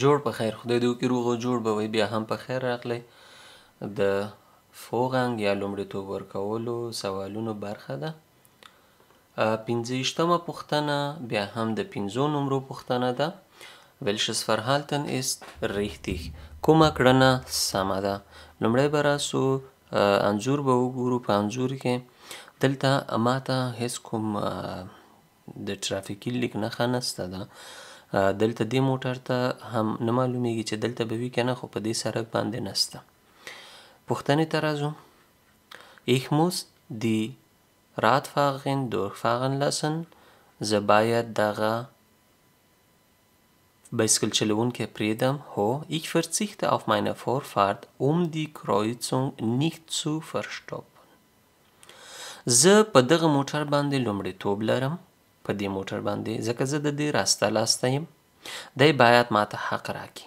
جوړ په خیر، خدای دې وکړي روغ او جوړ به وي. بیا هم په خیر راغلی. د فوغنګ یا لومړیتوب ورکولو سوالونو برخه ده. 50مه پوښتنه بیا هم د 5 نمرو پوښتنه ده. Welches Verhalten ist richtig؟ کومه کړنه سمه ده؟ لومړی به راسو انځور به وګورو. په انځور کې دلته ماته هیڅ کوم د ترافیکي لیک نښه نسته ده. دلته دې موټر ته هم نه معلومیږي چې دلته به وي که نه، خو په دې سړک باندې نسته. پوښتنې ته راځو. Ich muss die Radfahrerin durchfahren lassen. زه باید دغه بایسکل چلوونکی پرېږدم. هو. Ich verzichte auf meine Vorfahrt, um die Kreuzung nicht zu verstoppen. زه په دغه موټر باندې لومړیتوب لرم، په دې موټر باندې، ځکه زه د دې راسته لاسته یم. دی باید ماته حق راکړي.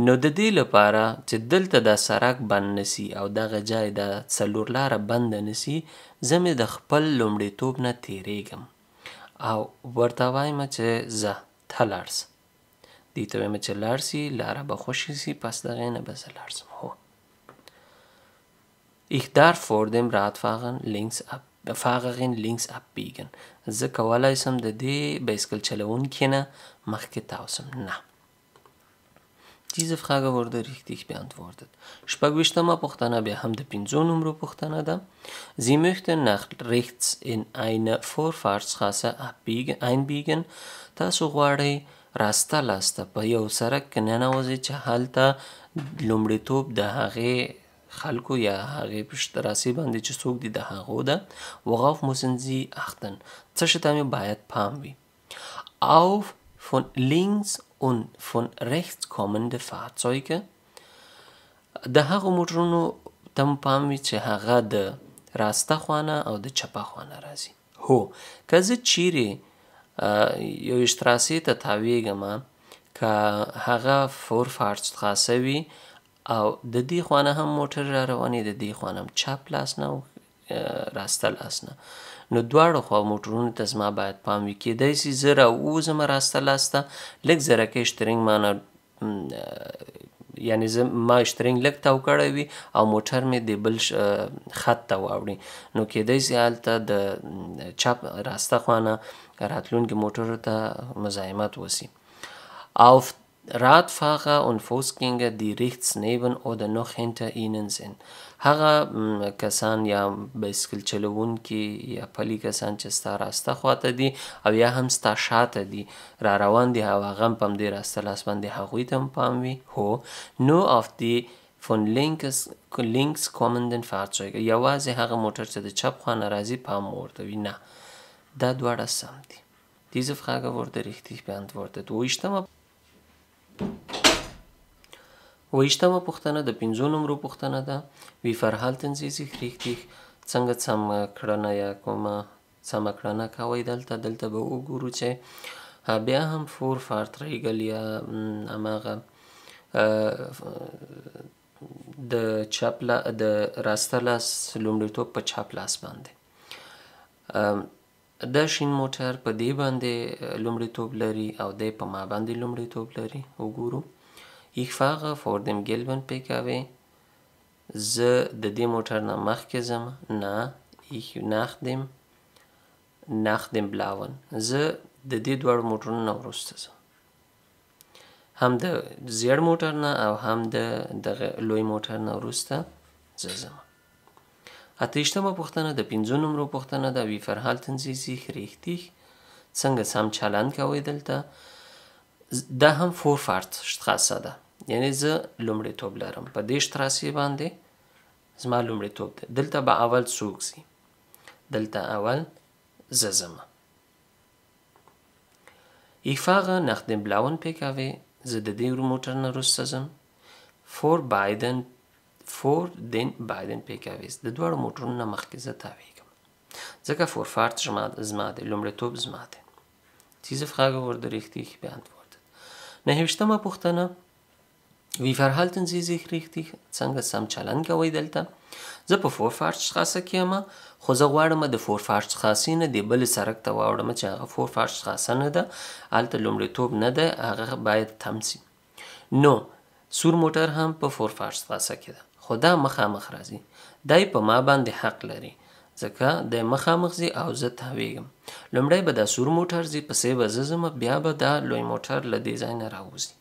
نو د دې لپاره چې دلته دا سړک بند نسی او دغه ځای د څلور لاره بنده نسی، زه مې د خپل لومړیتوب نه تیریږم او ورته وایم چې زه ته لاړ سه. دې ته وایم چې لاړ سي، لاره به خوشې سي، پس د هغې نه به زه لاړ سم. هو. Ich darf vor dem Fahrerin links abbiegen. زه کولی سم د دې بایسکل چلوونکي نه مخکې تاو سم. نه. Diese Frage wurde richtig beantwortet. 26مه پوښتنه بیا هم د 5 نمرو پوښتنه ده. Sie möchten nach rechts in eine Vorfahrtsstraße einbiegen. تاسو غواړئ راسته لاسته په یو سړک کې ننوځئ چې هلته لومړیتوب د هغې خلکو یا هغې په شتراسې باندې چې څوک دي د هغو ده. Worauf müssen Sie achten؟ څه شي ته مې باید پام وي؟ Auf von links und von rechts kommende Fahrzeuge. د هغو موټرونو ته مو پام وي چې هغه د راسته خوانه او د چپه خوانه راځي. هو. که زه چیرې یو شتراسې ته تاویږم، که هغه فورفارتstraße وي او د دې خوانه هم موټر را روانې، د دې خوانه هم چپ لاس نه او راسته لاس نه، نو دواړو خوا موټرونو ته زما باید پام وي. کیدای سي زه راووځم راسته لاسته، لږ زرکۍ شترنګ مانه یعنې ما شترنګ لږ تاو کړی وي او موټر مې د بل خط ته واوړي، نو کیدای سي هلته د چپ راسته خوانه راتلونکي موټرو ته مزاحمت وسي. Auf Radfahrer und Fußgänger, die rechts neben oder noch hinter ihnen sind. هغه کسان یا بایسکل چلوونکي یا پلي کسان چې ستا راسته خواته دي او یا هم ستا شاته دي را روان دي او هغه هم په همدې راسته لاس باندې هغوی ته هم پام وي. هو. Nur auf die von links kommenden Fahrzeuge. یوازې هغه موټر چې د چپ خوا نه راځي پام ورته وي. نه. دا دواړه سم دي. Diese Frage wurde richtig beantwortet. 28مه پوښتنه د 5 نمرو پوښتنه ده. Wie verhalten Sie sich richtig؟ څنګه سمه کړنه یا کومه سمه کړنه کوئ؟ دلته به وګورو چې بیا هم Vorfahrtregel یا هماغه د راسته لاس لومړیتوب په چپ لاس باندې. دا شین موټر په دې باندې لومړیتوب لري او دی په ما باندې لومړیتوب لري. وګورو. Ich fahre vor dem gelben PKW. زه د دې موټر نه مخکې ځم. نه. Ich nach dem blauen. زه د دې دواړو موټرونو نه وروسته ځم. هم د زیړ موټر نه او هم د دغه لوی موټر نه وروسته زه ځم. 28مه پوښتنه د 5 نمرو پوښتنه ده. Wie verhalten Sie sich richtig؟ څنګه سم چلند کوئ؟ دلته دا هم Vorfahrtstraße ده، یعنی زه لومړیتوب لرم په دې شتراسې باندې، زما لومړیتوب ده. دلته به اول څوک ځي؟ دلته اول زه ځم. Ich fahre nach dem blauen PKW. زه د دې موټر نه وروسته ځم. vor den beiden PKWs. د دواړو موټرونو نه مخکې زه تاویږم، ځکه Vorfahrt زما دی، لومړیتوب زما دی. Diese Frage wurde richtig beantwortet. 29مه پوښتنه Wie verhalten Sie sich richtig؟ څنګه سم چلند کوئ دلته؟ زه په Vorfahrtsstraße کې یم خو زه غواړم د Vorfahrtsstraßې نه د بلې سړک ته واوړم چې هغه Vorfahrtsstraße نه ده، هلته لومړیتوب نه ده، هغه باید تم سي. نو سور موټر هم په Vorfahrtsstraße کې ده خو دا مخامخ راځي، دی په ما باندې حق لري ځکه د مخامخ ځي او زه تاویږم. لومړی به دا سور موټر ځي، پسې به زه ځم، بیا به دا لوی موټر له دې ځای نه راوځي.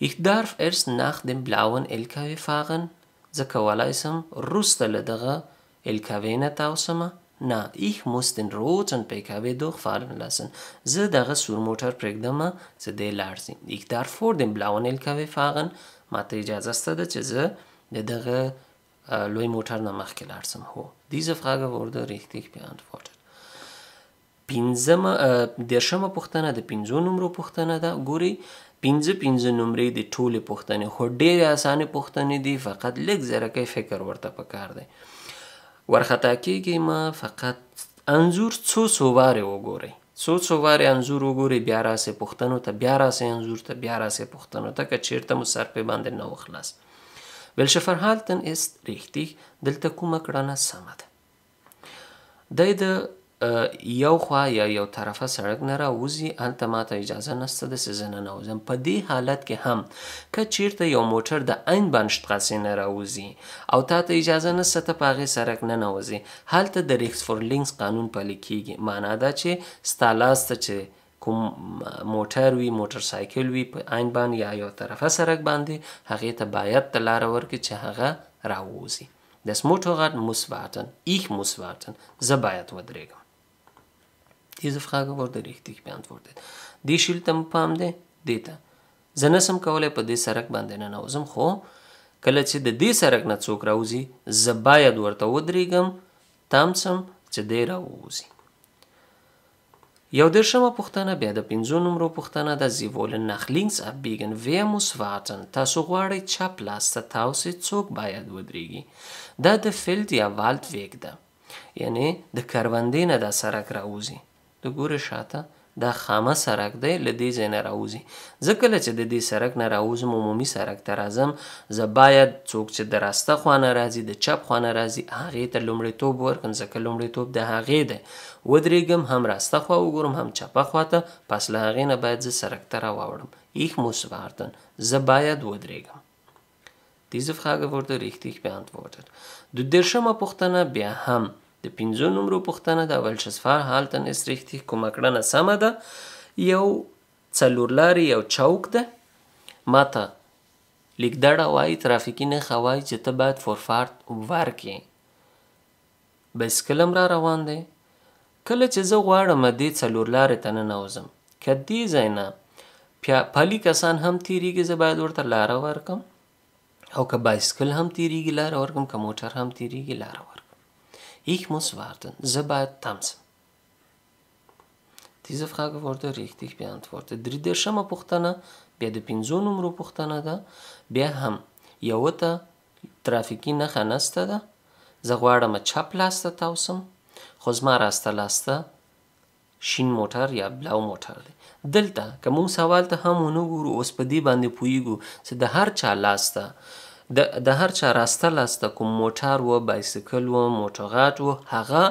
Ich darf erst nach dem blauen LKW fahren. زه کولی سم وروسته له دغه LKW نه تاوسمه؟ نه، ich muss den roten PKW durchfahren lassen. زه دغه سور موټر پرېږدمه چې دی لاړ شي. Ich darf vor dem blauen LKW fahren. ماته اجازه شته ده چې زه د دغه لوی موټر نه مخکې لاړ شم. هو، diese Frage wurde richtig beantwortet. دېرشمه پوښتنه د 5 نمرو پوښتنه ده. ګورئ 5 نمرې د ټولې پوښتنې خو ډېرې اسانې پوښتنې دي، فقط لږ ذره فکر ورته پکار دی. ورخطا کېږئ مه، فقط انځور څو وارې وګورئ، څو وارې انځور وګورئ، بیا راسئ پوښتنو ته، بیا راسئ انځور ته، بیا راسئ پوښتنو ته، که چېرته مو سر پې باندې نه و خلاص. Welche Verhalten ist richtig؟ دلته کومه کړنه سمه ده؟ دی د یو خوا یا یو طرفه سړک نه راوځي، هلته ماته اجازه نشته ده چې زه ننوځم. په دې حالت کې هم که چېرته یو موټر د Einbahnstraße نه راوځي او تا ته اجازه نشته ته په هغې سړک ننوځې، هلته د rechts vor links قانون پلی کېږي. معنا دا چې ستا لاس ته چې کوم موټر وي، موټرسایکل وي، په Einbahn یا یو طرفه سړک باندې، هغې ته باید ته لاره ورکړي چې هغه راووځي. Das Motorrad muss warten. Ich muss warten. زه باید ودرېږم. Diese Frage wurde richtig beantwortet. دې شیل ته مو پام دی؟ دې ته زه نسم کولی په دې سړک باندې ننوځم، خو کله چې د دې سړک نه څوک راوځي زه باید ورته ودرېږم، تم سم چې دی راووځي. 11مه پوښتنه بیا د 5 نمرو پوښتنه ده. Sie wollen nach links abbiegen. Wer muss warten؟ تاسو غواړئ چپ لاس ته تاوسئ، څوک باید ودرېږي؟ دا د فیلد یا والډویګ ده، یعنی د کروندې نه دا سړک راوځي. د ګورې شاته دا خامه سړک دی، له دې ځای نه راوځي. زه کله چې د دې سړک نه راوځم، عمومي سړک ته راځم، زه باید څوک چې د راسته خوا نه راځي، د چپ خوا نه راځي، هغې ته لومړیتوب ورکړم ځکه لومړیتوب د هغې دی. ودرېږم، هم راسته خوا وګورم هم چپه خوا ته، پس له هغې نه باید زه سړک ته راواوړم. Ich muss warten. زه باید ودرېږم. Diese Frage wurde richtig beantwortet. د 10مه پوښتنه بیا هم د 5 نمرو پوښتنه ده. Welches Verhalten ist richtig؟ کومه کړنه سمه ده؟ یو څلورلارې یو چوک ده، ماته لیکدړه وایي، ترافیکي نښه وایي چې ته باید فورفارت ورکړې. بایسکل هم را روان دی. کله چې زه غواړم دې څلورلارې ته ننوځم، که دې ځای نه پلي کسان هم تېرېږي، زه باید ورته لاره ورکړم، او که بایسکل هم تېرېږي لاره ورکړم، که موټر هم تېرېږي لاره ورکړم. Ich muss warten. زه باید تم شم. Diese Frage wurde richtig beantwortet. 13مه پوښتنه بیا د 5 نمرو پوښتنه ده. بیا هم یوه ته ترافیکي نښه نسته ده، زه غواړم چپ لاس ته تاوسم، خو زما راسته لاس ته شین موټر یا بلاو موټر دی. دلته که مونږ سوال ته هم ونه ګورو، اوس په دې باندې پوهیږو چې د هر چا لاس ته د هر چا راسته لاس ته کوم موټر و، بایسکل و، موټرغاټ و، هغه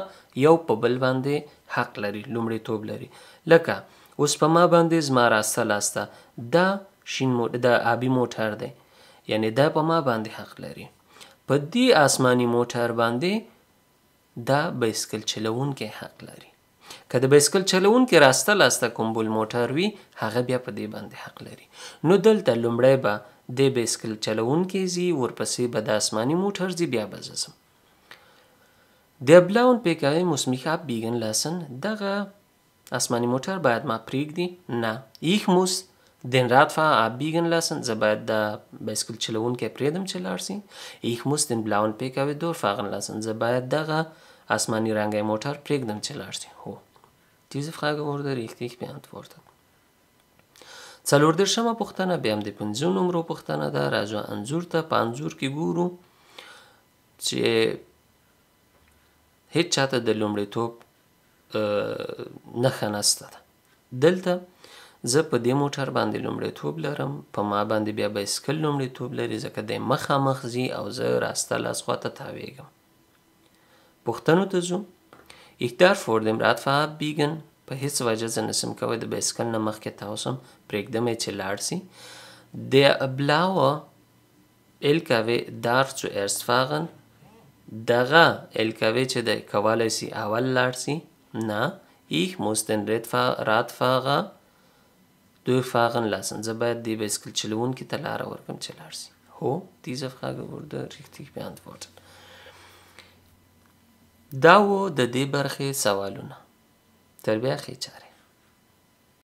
یو په بل باندې حق لري، لومړیتوب لري. لکه اوس په ما باندې زما راسته لاس ته دا د آبي موټر دی، یعنی دا په ما باندې حق لري. په دې آسماني موټر باندې دا بایسکل چلوونکی حق لري. که د بایسکل چلوونکی راسته لاسته کوم بل موټر وي، هغه بیا په دې باندې حق لري. نو دلته لومړی به د بایسکل چلوونکی ځي، ورپسې به د آسماني موټر ځي، بیا به زه ځم. Der blauen PKW muss mich abbiegen lassen. دغه آسماني موټر باید ما پرېږدي؟ نه. Ich muss den Radfahrer abbiegen lassen. زه باید د بایسکل چلوونکی پرېږدم چې لاړ شي. Ich muss den blauen PKW durchfahren lassen. زه باید دغه آسماني رنګی موټر پرېږدم چې لاړ شي. هو. Diese Frage wurde richtig beantwortet. 14مه پوښتنه بیا هم د 5 نمرو پوښتنه ده. راځو انځور ته. په انځور کې ګورو چې هیڅ چاته د لومړیتوب نښه نسته ده. دلته زه په دې موټر باندې لومړیتوب لرم، په ما باندې بیا بایسکل لومړیتوب لري ځکه دی مخامخ ځي او زه راسته لاس خواته تاویږم. پوښتنو ته ځو. Ich darf vor dem Radfahrer abbiegen. په هیڅ وجه زه نسم کوی د بایسکل نه مخکې تاو سم، پرېږدم یې چې لاړ سي. Der blaue LKW darf zuerst fahren. دغه LKW چې دی کولی سي اول لاړ سي. نه. Ich muss den Radfahrer durchfahren lassen. زه باید دی بایسکل چلوونکي ته لاره ورکړم چې لاړ سي. هو، diese Frage wurde richtig beantwortet. دا و د دې برخې سوالونه. تر بیا ښې چارې.